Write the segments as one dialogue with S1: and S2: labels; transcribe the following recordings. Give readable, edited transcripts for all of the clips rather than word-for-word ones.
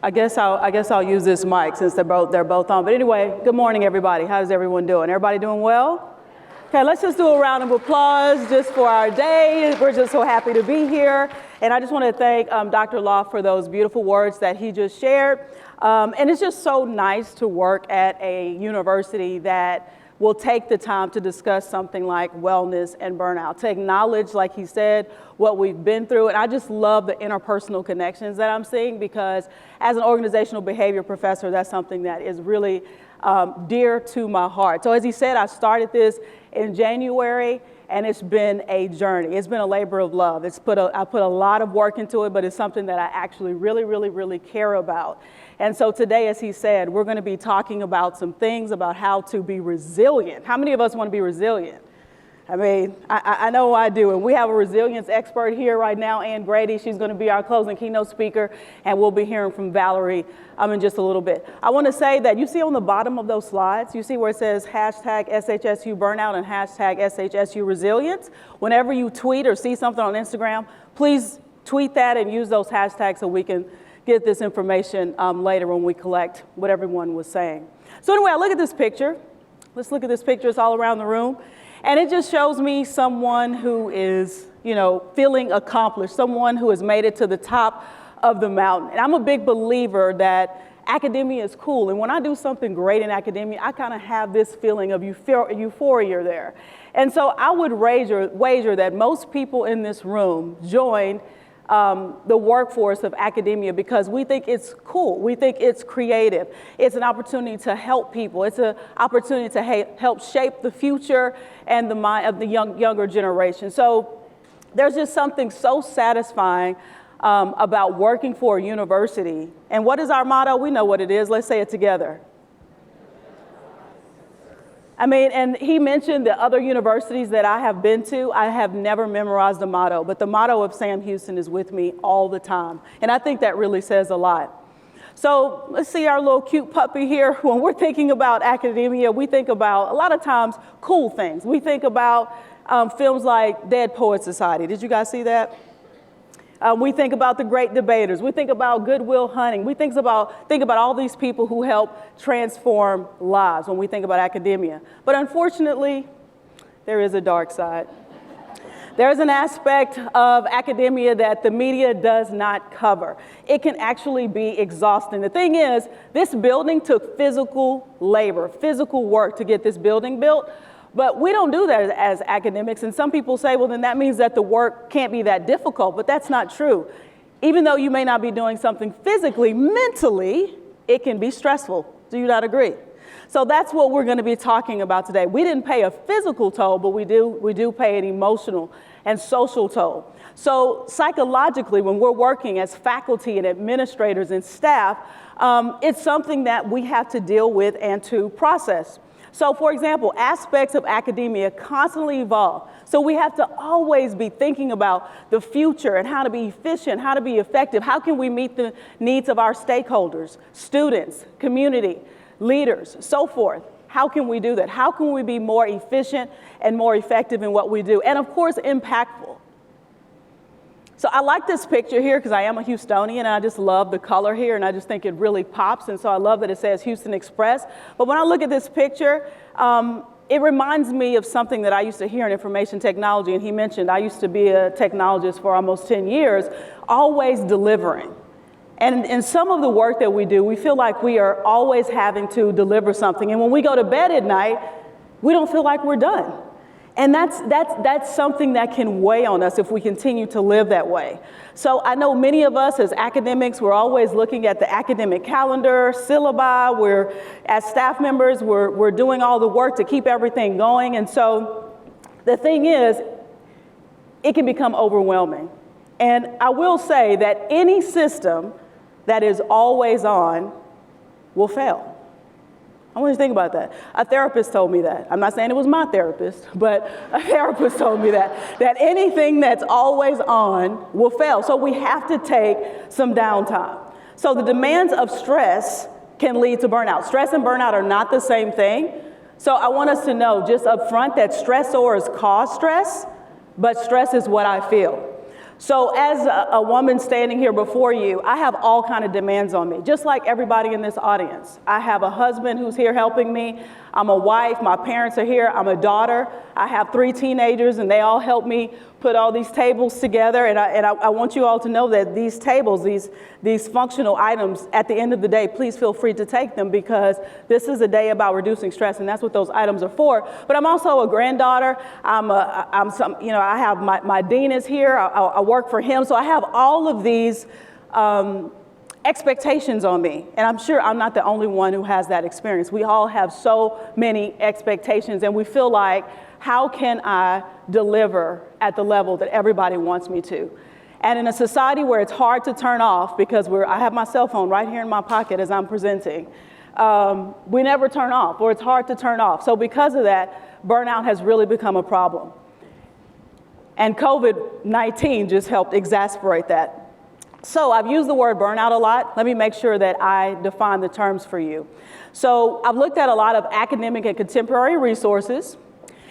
S1: I guess I'll use this mic since they're both on. But anyway, good morning, everybody. How's everyone doing? Everybody doing well? Okay, let's just do a round of applause just for our day. We're just so happy to be here. And I just want to thank Dr. Law for those beautiful words that he just shared. And it's just so nice to work at a university that will take the time to discuss something like wellness and burnout, to acknowledge, like he said, what we've been through. And I just love the interpersonal connections that I'm seeing, because as an organizational behavior professor, that's something that is really dear to my heart. So as he said, I started this in January, and it's been a journey. It's been a labor of love. I put a lot of work into it, but it's something that I actually really care about. And so today, as he said, we're going to be talking about some things about how to be resilient. How many of us want to be resilient? I mean, I know I do. And we have a resilience expert here right now, Ann Grady. She's going to be our closing keynote speaker, and we'll be hearing from Valerie in just a little bit. I want to say that you see on the bottom of those slides, you see where it says hashtag SHSU Burnout and hashtag SHSU Resilience. Whenever you tweet or see something on Instagram, please tweet that and use those hashtags so we can get this information later when we collect what everyone was saying. So anyway, I look at this picture. Let's look at this picture. It's all around the room. And it just shows me someone who is, feeling accomplished, someone who has made it to the top of the mountain. And I'm a big believer that academia is cool. And when I do something great in academia, I kind of have this feeling of euphoria there. And so I would wager that most people in this room joined the workforce of academia because we think it's cool. We think it's creative. It's an opportunity to help people. It's an opportunity to help shape the future and the mind of the younger generation. So there's just something so satisfying about working for a university. And what is our motto? We know what it is. Let's say it together. I mean, and he mentioned the other universities that I have been to. I have never memorized the motto, but the motto of Sam Houston is with me all the time. And I think that really says a lot. So let's see our little cute puppy here. When we're thinking about academia, we think about, a lot of times, cool things. We think about films like Dead Poets Society. Did you guys see that? We think about the great debaters. We think about Good Will Hunting. We think about all these people who help transform lives when we think about academia. But unfortunately, there is a dark side. There's an aspect of academia that the media does not cover. It can actually be exhausting. The thing is, this building took physical labor, physical work to get this building built. But we don't do that as academics, and some people say, well, then that means that the work can't be that difficult, but that's not true. Even though you may not be doing something physically, mentally, it can be stressful. Do you not agree? So that's what we're going to be talking about today. We didn't pay a physical toll, but we do pay an emotional and social toll. So psychologically, when we're working as faculty and administrators and staff, it's something that we have to deal with and to process. So, for example, aspects of academia constantly evolve. So we have to always be thinking about the future and how to be efficient, how to be effective. How can we meet the needs of our stakeholders, students, community, leaders, so forth? How can we do that? How can we be more efficient and more effective in what we do? And of course, impactful. So I like this picture here because I am a Houstonian and I just love the color here and I just think it really pops. And so I love that it says Houston Express. But when I look at this picture, it reminds me of something that I used to hear in information technology. And he mentioned I used to be a technologist for almost 10 years, always delivering. And in some of the work that we do, we feel like we are always having to deliver something. And when we go to bed at night, we don't feel like we're done. And that's something that can weigh on us if we continue to live that way. So I know many of us as academics, we're always looking at the academic calendar, syllabi. We're, as staff members, we're doing all the work to keep everything going. And so the thing is, it can become overwhelming. And I will say that any system that is always on will fail. I want you to think about that. A therapist told me that. I'm not saying it was my therapist, but a therapist told me that anything that's always on will fail. So we have to take some downtime. So the demands of stress can lead to burnout. Stress and burnout are not the same thing. So I want us to know just up front that stressors cause stress, but stress is what I feel. So as a woman standing here before you, I have all kinds of demands on me, just like everybody in this audience. I have a husband who's here helping me. I'm a wife. My parents are here. I'm a daughter. I have 3 teenagers, and they all help me put all these tables together. And I want you all to know that these tables, these functional items, at the end of the day, please feel free to take them, because this is a day about reducing stress, and that's what those items are for. But I'm also a granddaughter. I have my dean is here. I work for him, so I have all of these expectations on me. And I'm sure I'm not the only one who has that experience. We all have so many expectations, and we feel like, how can I deliver at the level that everybody wants me to? And in a society where it's hard to turn off, because I have my cell phone right here in my pocket as I'm presenting, we never turn off, or it's hard to turn off. So because of that, burnout has really become a problem. And COVID-19 just helped exacerbate that. So I've used the word burnout a lot. Let me make sure that I define the terms for you. So I've looked at a lot of academic and contemporary resources.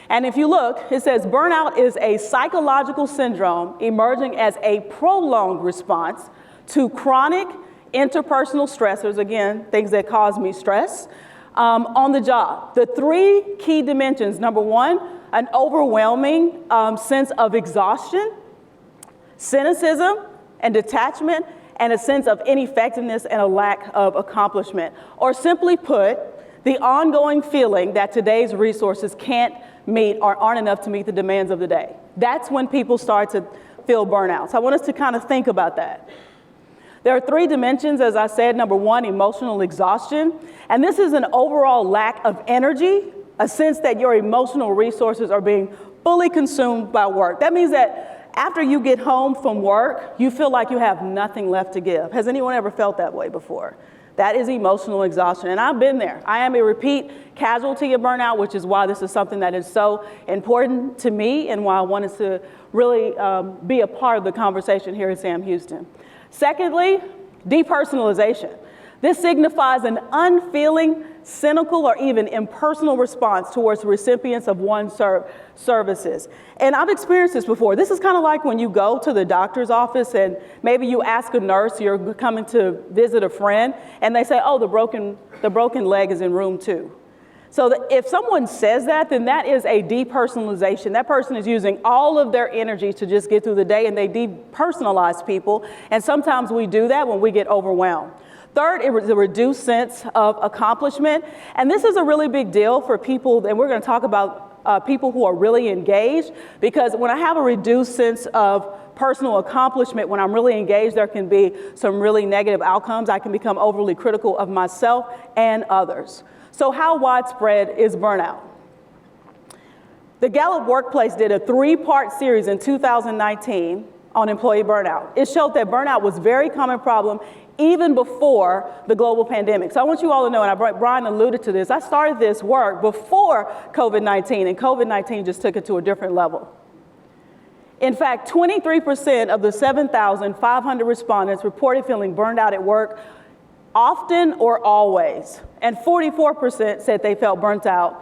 S1: And if you look, it says burnout is a psychological syndrome emerging as a prolonged response to chronic interpersonal stressors, again, things that cause me stress, on the job. The 3 key dimensions: number 1, an overwhelming sense of exhaustion, cynicism and detachment, and a sense of ineffectiveness and a lack of accomplishment. Or simply put, the ongoing feeling that today's resources can't meet or aren't enough to meet the demands of the day. That's when people start to feel burnout. So I want us to kind of think about that. There are 3 dimensions, as I said. Number 1, emotional exhaustion. And this is an overall lack of energy, a sense that your emotional resources are being fully consumed by work. That means that after you get home from work, you feel like you have nothing left to give. Has anyone ever felt that way before? That is emotional exhaustion, and I've been there. I am a repeat casualty of burnout, which is why this is something that is so important to me and why I wanted to really be a part of the conversation here at Sam Houston. Secondly, depersonalization. This signifies an unfeeling, cynical, or even impersonal response towards the recipients of one's services. And I've experienced this before. This is kind of like when you go to the doctor's office and maybe you ask a nurse, you're coming to visit a friend, and they say, oh, the broken leg is in room 2. So if someone says that, then that is a depersonalization. That person is using all of their energy to just get through the day, and they depersonalize people. And sometimes we do that when we get overwhelmed. Third, it was a reduced sense of accomplishment. And this is a really big deal for people, and we're going to talk about people who are really engaged, because when I have a reduced sense of personal accomplishment, when I'm really engaged, there can be some really negative outcomes. I can become overly critical of myself and others. So how widespread is burnout? The Gallup Workplace did a 3-part series in 2019 on employee burnout. It showed that burnout was a very common problem even before the global pandemic. So I want you all to know, and Brian alluded to this, I started this work before COVID-19, and COVID-19 just took it to a different level. In fact, 23% of the 7,500 respondents reported feeling burned out at work often or always, and 44% said they felt burnt out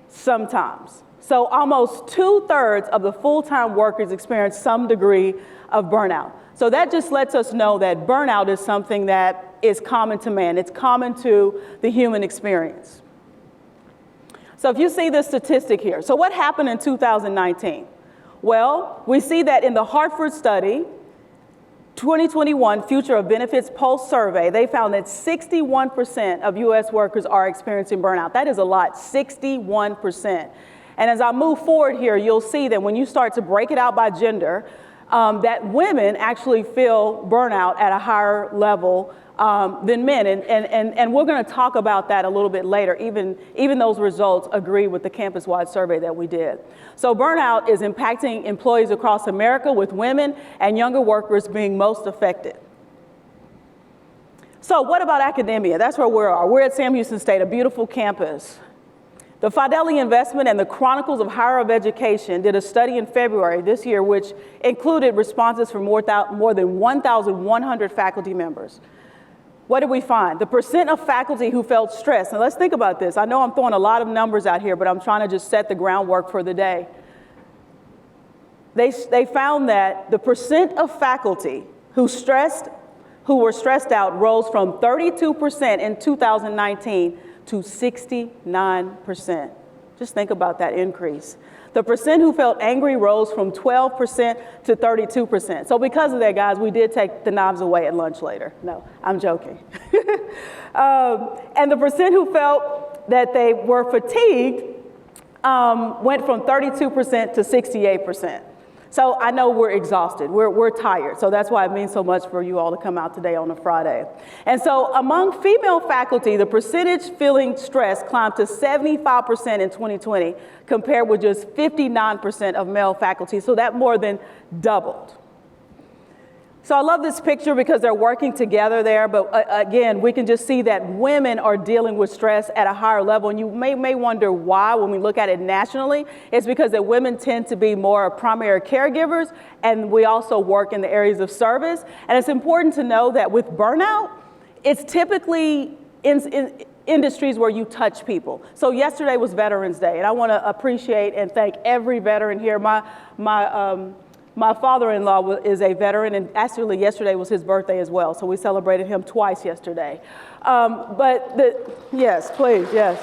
S1: sometimes. So almost 2/3 of the full-time workers experienced some degree of burnout. So that just lets us know that burnout is something that is common to man. It's common to the human experience. So if you see this statistic here, so what happened in 2019? Well, we see that in the Hartford study, 2021 Future of Benefits Pulse survey, they found that 61% of U.S. workers are experiencing burnout. That is a lot, 61%. And as I move forward here, you'll see that when you start to break it out by gender, that women actually feel burnout at a higher level than men. And we're going to talk about that a little bit later. Even those results agree with the campus-wide survey that we did. So burnout is impacting employees across America, with women and younger workers being most affected. So what about academia? That's where we are. We're at Sam Houston State, a beautiful campus. The Fidelity Investment and the Chronicles of Higher Education did a study in February this year, which included responses from more than 1,100 faculty members. What did we find? The percent of faculty who felt stressed. Now let's think about this. I know I'm throwing a lot of numbers out here, but I'm trying to just set the groundwork for the day. They found that the percent of faculty who were stressed out rose from 32% in 2019 to 69%. Just think about that increase. The percent who felt angry rose from 12% to 32%. So because of that, guys, we did take the knives away at lunch later. No, I'm joking. And the percent who felt that they were fatigued went from 32% to 68%. So I know we're exhausted, we're tired, so that's why it means so much for you all to come out today on a Friday. And so among female faculty, the percentage feeling stressed climbed to 75% in 2020, compared with just 59% of male faculty, so that more than doubled. So I love this picture because they're working together there, but again, we can just see that women are dealing with stress at a higher level, and you may wonder why when we look at it nationally. It's because that women tend to be more primary caregivers, and we also work in the areas of service. And it's important to know that with burnout, it's typically in industries where you touch people. So yesterday was Veterans Day, and I want to appreciate and thank every veteran here. My father-in-law is a veteran, and actually yesterday was his birthday as well, so we celebrated him twice yesterday. Yes, please, yes.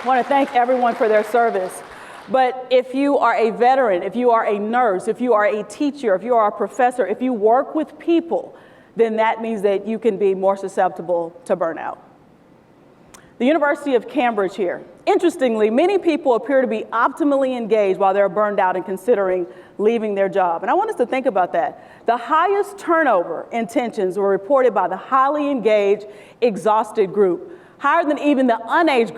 S1: I want to thank everyone for their service. But if you are a veteran, if you are a nurse, if you are a teacher, if you are a professor, if you work with people, then that means that you can be more susceptible to burnout. The University of Cambridge here. Interestingly, many people appear to be optimally engaged while they're burned out and considering leaving their job. And I want us to think about that. The highest turnover intentions were reported by the highly engaged, exhausted group, higher than even the unengaged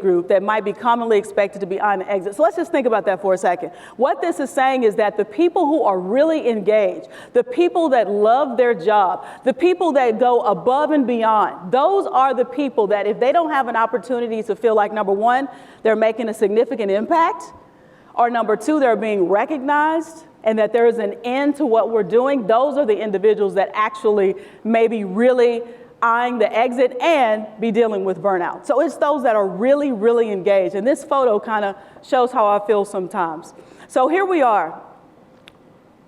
S1: group that might be commonly expected to be on the exit. So let's just think about that for a second. What this is saying is that the people who are really engaged, the people that love their job, the people that go above and beyond, those are the people that if they don't have an opportunity to feel like, number one, they're making a significant impact, or number two, they're being recognized, and that there is an end to what we're doing, those are the individuals that actually maybe really eyeing the exit and be dealing with burnout. So it's those that are really, really engaged. And this photo kind of shows how I feel sometimes. So here we are.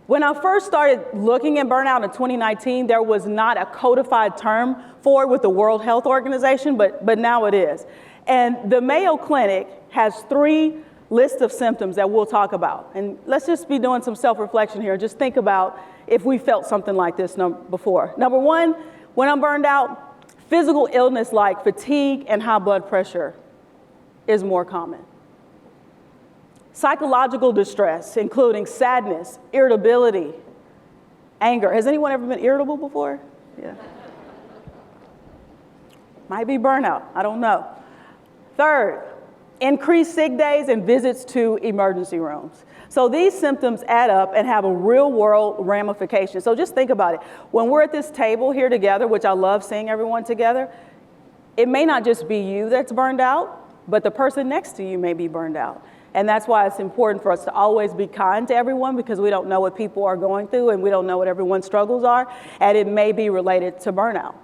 S1: When I first started looking at burnout in 2019, there was not a codified term for it with the World Health Organization, but now it is. And the Mayo Clinic has 3 lists of symptoms that we'll talk about. And let's just be doing some self-reflection here. Just think about if we felt something like this before. Number 1, when I'm burned out, physical illness like fatigue and high blood pressure is more common. Psychological distress, including sadness, irritability, anger. Has anyone ever been irritable before? Yeah. Might be burnout, I don't know. 3rd, increased sick days and visits to emergency rooms. So these symptoms add up and have a real world ramification. So just think about it. When we're at this table here together, which I love seeing everyone together, it may not just be you that's burned out, but the person next to you may be burned out. And that's why it's important for us to always be kind to everyone, because we don't know what people are going through and we don't know what everyone's struggles are, and it may be related to burnout.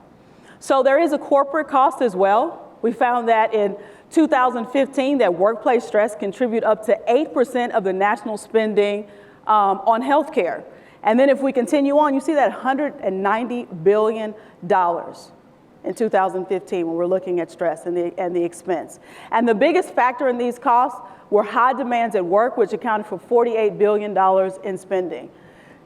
S1: So there is a corporate cost as well. We found that in 2015, that workplace stress contribute up to 8% of the national spending on healthcare. And then if we continue on, you see that $190 billion in 2015 when we're looking at stress and the expense. And the biggest factor in these costs were high demands at work, which accounted for $48 billion in spending.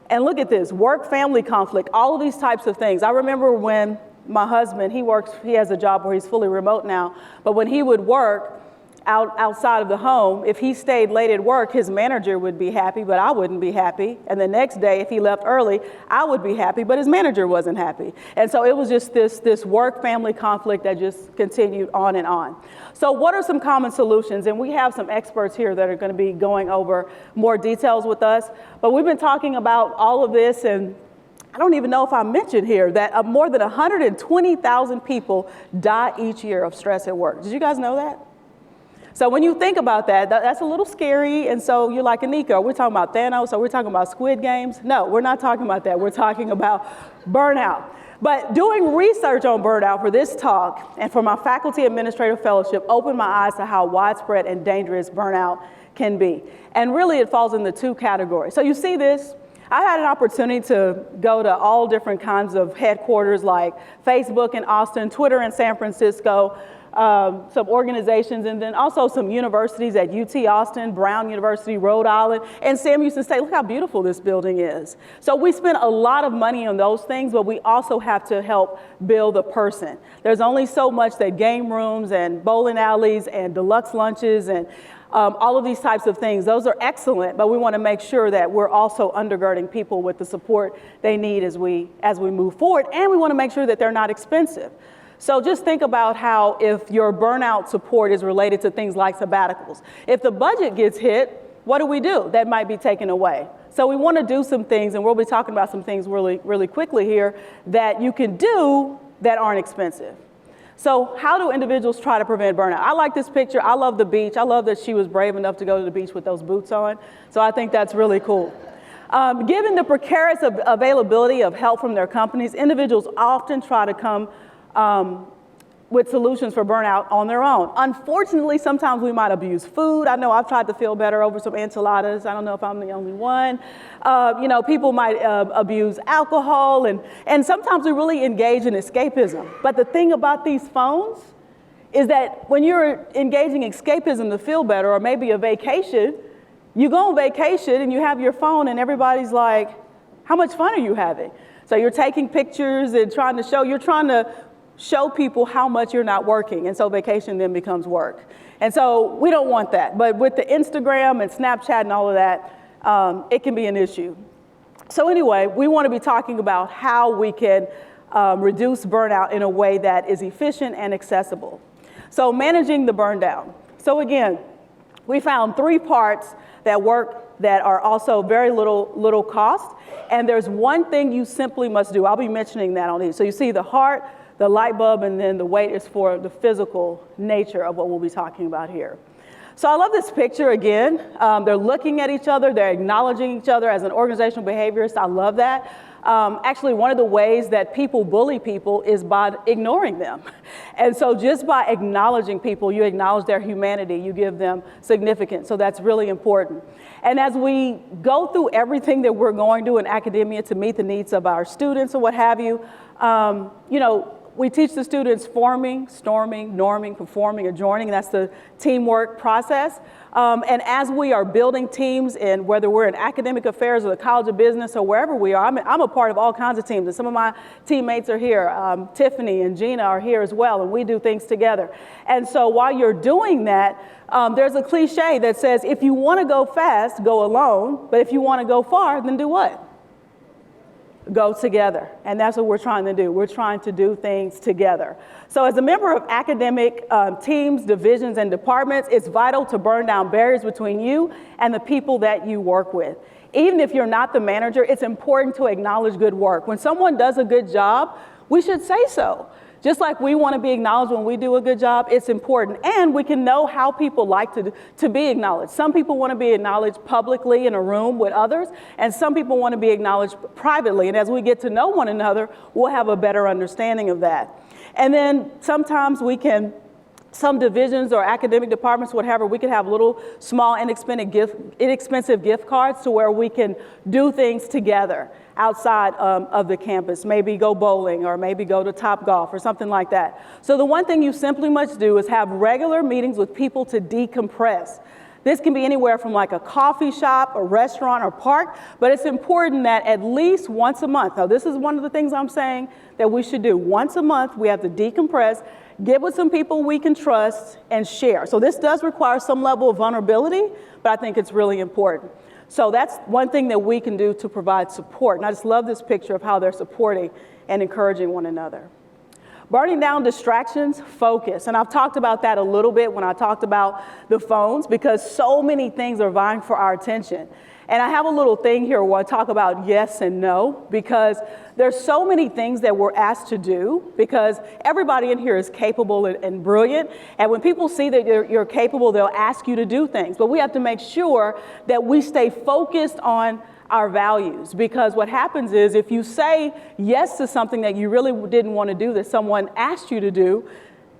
S1: And look at this, work-family conflict, all of these types of things. I remember when my husband, he has a job where he's fully remote now, but when he would work outside of the home, if he stayed late at work, his manager would be happy, but I wouldn't be happy. And the next day, if he left early, I would be happy, but his manager wasn't happy. And so it was just this work-family conflict that just continued on and on. So what are some common solutions? And we have some experts here that are going to be going over more details with us. But we've been talking about all of this, and I don't even know if I mentioned here that more than 120,000 people die each year of stress at work. Did you guys know that? So when you think about that, that's a little scary. And so you're like, Aneika, are we talking about Thanos? Are we talking about Squid Games? No, we're not talking about that. We're talking about burnout. But doing research on burnout for this talk and for my faculty administrative fellowship opened my eyes to how widespread and dangerous burnout can be. And really it falls into two categories. So you see this. I had an opportunity to go to all different kinds of headquarters like Facebook in Austin, Twitter in San Francisco, some organizations, and then also some universities at UT Austin, Brown University, Rhode Island, and Sam Houston State. Look how beautiful this building is. So we spend a lot of money on those things, but we also have to help build a person. There's only so much that game rooms and bowling alleys and deluxe lunches and all of these types of things, those are excellent, but we want to make sure that we're also undergirding people with the support they need as we move forward, and we want to make sure that they're not expensive. So just think about how if your burnout support is related to things like sabbaticals. If the budget gets hit, what do? That might be taken away. So we want to do some things, and we'll be talking about some things really, really quickly here that you can do that aren't expensive. So how do individuals try to prevent burnout? I like this picture. I love the beach. I love that she was brave enough to go to the beach with those boots on. So I think that's really cool. Given the precarious availability of help from their companies, individuals often try to come with solutions for burnout on their own. Unfortunately, sometimes we might abuse food. I know I've tried to feel better over some enchiladas. I don't know if I'm the only one. People might abuse alcohol, and sometimes we really engage in escapism. But the thing about these phones is that when you're engaging escapism to feel better, or maybe a vacation, you go on vacation and you have your phone and everybody's like, how much fun are you having? So you're taking pictures and trying to show people how much you're not working, and so vacation then becomes work. And so we don't want that, but with the Instagram and Snapchat and all of that, it can be an issue. So anyway, we want to be talking about how we can reduce burnout in a way that is efficient and accessible. So managing the burn down. So again, we found 3 parts that work that are also very little cost, and there's one thing you simply must do. I'll be mentioning that on each. So you see the heart, the light bulb, and then the weight is for the physical nature of what we'll be talking about here. So I love this picture again. They're looking at each other. They're acknowledging each other as an organizational behaviorist. I love that. Actually, one of the ways that people bully people is by ignoring them. And so just by acknowledging people, you acknowledge their humanity, you give them significance. So that's really important. And as we go through everything that we're going to in academia to meet the needs of our students or what have you, we teach the students forming, storming, norming, performing, adjoining. That's the teamwork process. And as we are building teams, and whether we're in academic affairs or the College of Business or wherever we are, I'm a part of all kinds of teams. And some of my teammates are here. Tiffany and Gina are here as well, and we do things together. And so while you're doing that, there's a cliche that says, if you want to go fast, go alone. But if you want to go far, then do what? Go together. And that's what we're trying to do. We're trying to do things together. So as a member of academic teams, divisions, and departments, it's vital to burn down barriers between you and the people that you work with. Even if you're not the manager, it's important to acknowledge good work. When someone does a good job, we should say so. Just like we want to be acknowledged when we do a good job, it's important. And we can know how people like to be acknowledged. Some people want to be acknowledged publicly in a room with others, and some people want to be acknowledged privately. And as we get to know one another, we'll have a better understanding of that. And then sometimes some divisions or academic departments, whatever, we can have little small inexpensive gift cards to where we can do things together outside of the campus, maybe go bowling or maybe go to Topgolf or something like that. So the one thing you simply must do is have regular meetings with people to decompress. This can be anywhere from like a coffee shop, a restaurant, or park, but it's important that at least once a month, now this is one of the things I'm saying that we should do. Once a month, we have to decompress, get with some people we can trust, and share. So this does require some level of vulnerability, but I think it's really important. So that's one thing that we can do to provide support. And I just love this picture of how they're supporting and encouraging one another. Burning down distractions, focus. And I've talked about that a little bit when I talked about the phones, because so many things are vying for our attention. And I have a little thing here where I talk about yes and no, because there's so many things that we're asked to do, because everybody in here is capable and brilliant. And when people see that you're capable, they'll ask you to do things. But we have to make sure that we stay focused on our values, because what happens is if you say yes to something that you really didn't want to do, that someone asked you to do,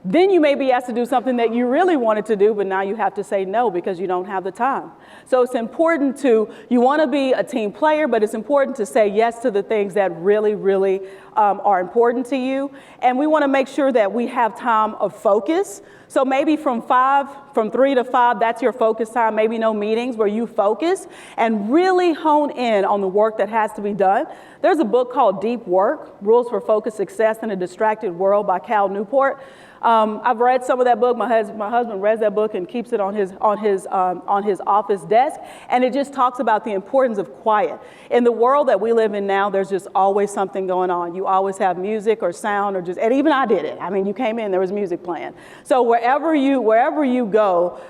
S1: Then you may be asked to do something that you really wanted to do, but now you have to say no because you don't have the time. So it's important you want to be a team player, but it's important to say yes to the things that really, really are important to you. And we want to make sure that we have time of focus. So maybe from 3 to 5, that's your focus time. Maybe no meetings where you focus and really hone in on the work that has to be done. There's a book called Deep Work, Rules for Focused Success in a Distracted World by Cal Newport. I've read some of that book. My husband reads that book and keeps it on his office desk. And it just talks about the importance of quiet. In the world that we live in now, there's just always something going on. You always have music or sound and even I did it. I mean, you came in, there was music playing. So wherever you go,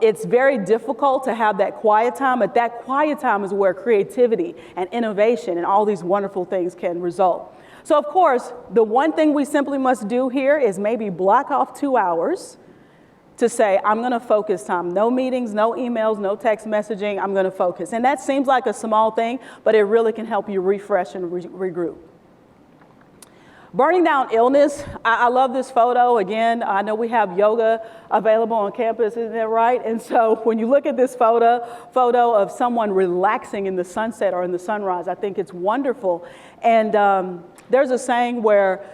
S1: it's very difficult to have that quiet time, but that quiet time is where creativity and innovation and all these wonderful things can result. So of course, the one thing we simply must do here is maybe block off 2 hours to say, I'm going to focus time. No meetings, no emails, no text messaging. I'm going to focus. And that seems like a small thing, but it really can help you refresh and regroup. Burning down illness. I love this photo. Again, I know we have yoga available on campus, isn't that right? And so when you look at this photo of someone relaxing in the sunset or in the sunrise, I think it's wonderful. And there's a saying where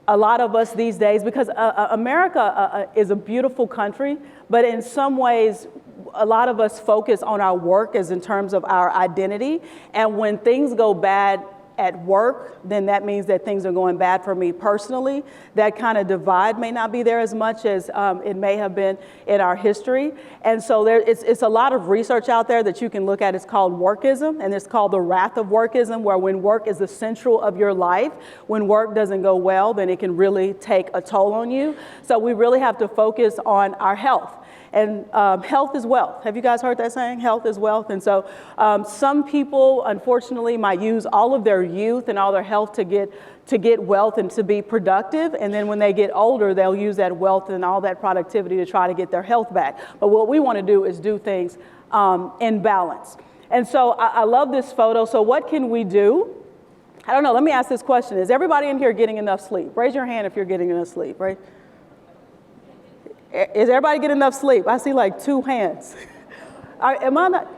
S1: a lot of us these days, because America is a beautiful country, but in some ways, a lot of us focus on our work as in terms of our identity. And when things go bad at work, then that means that things are going bad for me personally. That kind of divide may not be there as much as it may have been in our history. And so it's a lot of research out there that you can look at. It's called workism, and it's called the wrath of workism, where when work is the central of your life, when work doesn't go well, then it can really take a toll on you. So we really have to focus on our health. And health is wealth. Have you guys heard that saying? Health is wealth. And so some people, unfortunately, might use all of their youth and all their health to get wealth and to be productive. And then when they get older, they'll use that wealth and all that productivity to try to get their health back. But what we want to do is do things in balance. And so I love this photo. So what can we do? I don't know. Let me ask this question. Is everybody in here getting enough sleep? Raise your hand if you're getting enough sleep, right? Is everybody getting enough sleep? I see like 2 hands. Am I not?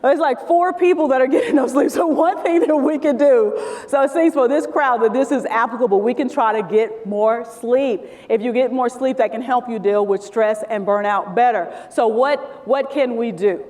S1: There's like 4 people that are getting enough sleep. So one thing that we can do, so it seems for this crowd that this is applicable, we can try to get more sleep. If you get more sleep, that can help you deal with stress and burnout better. So what can we do?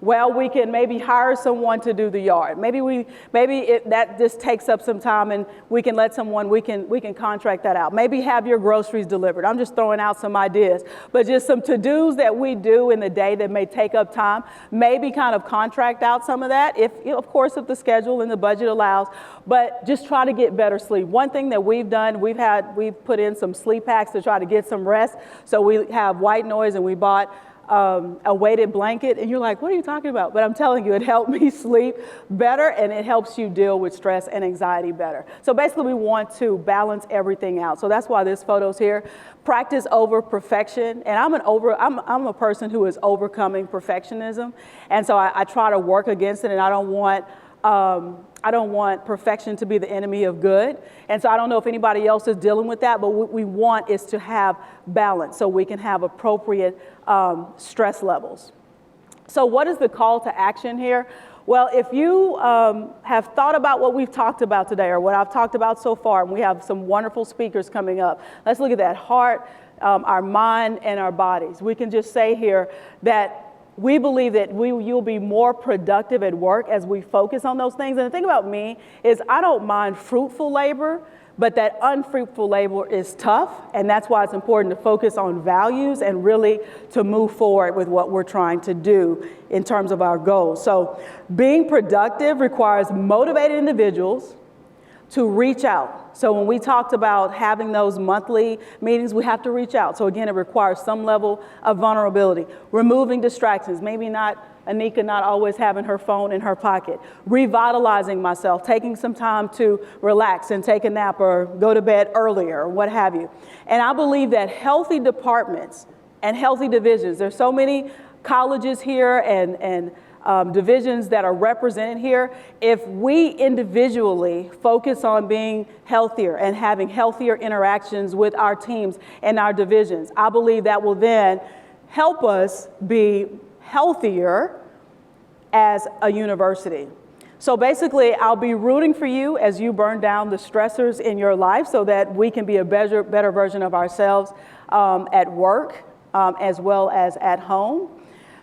S1: Well, we can maybe hire someone to do the yard. Maybe that just takes up some time, and we can let someone, we can contract that out. Maybe have your groceries delivered. I'm just throwing out some ideas, but just some to-dos that we do in the day that may take up time. Maybe kind of contract out some of that, if of course if the schedule and the budget allows. But just try to get better sleep. One thing that we've done, we've put in some sleep hacks to try to get some rest. So we have white noise, and we bought a weighted blanket, and you're like, what are you talking about? But I'm telling you, it helped me sleep better, and it helps you deal with stress and anxiety better. So basically, we want to balance everything out. So that's why this photo's here. Practice over perfection, and I'm a person who is overcoming perfectionism, and so I try to work against it, and I don't want perfection to be the enemy of good. And so I don't know if anybody else is dealing with that, but what we want is to have balance so we can have appropriate stress levels. So what is the call to action here? Well, if you have thought about what we've talked about today, or what I've talked about so far, and we have some wonderful speakers coming up, let's look at that heart, our mind, and our bodies. We can just say here that we believe that you'll be more productive at work as we focus on those things. And the thing about me is I don't mind fruitful labor, but that unfruitful labor is tough. And that's why it's important to focus on values and really to move forward with what we're trying to do in terms of our goals. So being productive requires motivated individuals to reach out. So when we talked about having those monthly meetings, we have to reach out. So again, it requires some level of vulnerability, removing distractions, maybe not Aneika not always having her phone in her pocket, revitalizing myself, taking some time to relax and take a nap or go to bed earlier or what have you. And I believe that healthy departments and healthy divisions, there's so many colleges here and divisions that are represented here, if we individually focus on being healthier and having healthier interactions with our teams and our divisions, I believe that will then help us be healthier as a university. So basically, I'll be rooting for you as you burn down the stressors in your life so that we can be a better version of ourselves at work as well as at home.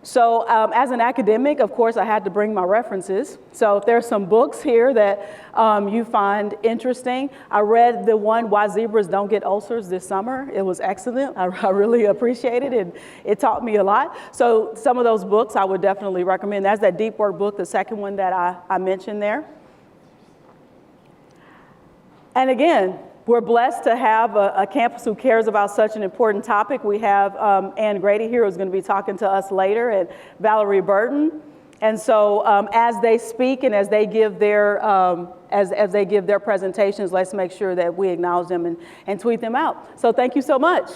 S1: So as an academic, of course, I had to bring my references. So if there's some books here that you find interesting, I read the one, Why Zebras Don't Get Ulcers, this summer. It was excellent. I really appreciated it, and it taught me a lot. So some of those books I would definitely recommend. That's that Deep Work book, the second one that I mentioned there. And again, we're blessed to have a campus who cares about such an important topic. We have Ann Grady here who's going to be talking to us later, and Valerie Burton. And so as they speak and as they give their as they give their presentations, let's make sure that we acknowledge them and tweet them out. So thank you so much.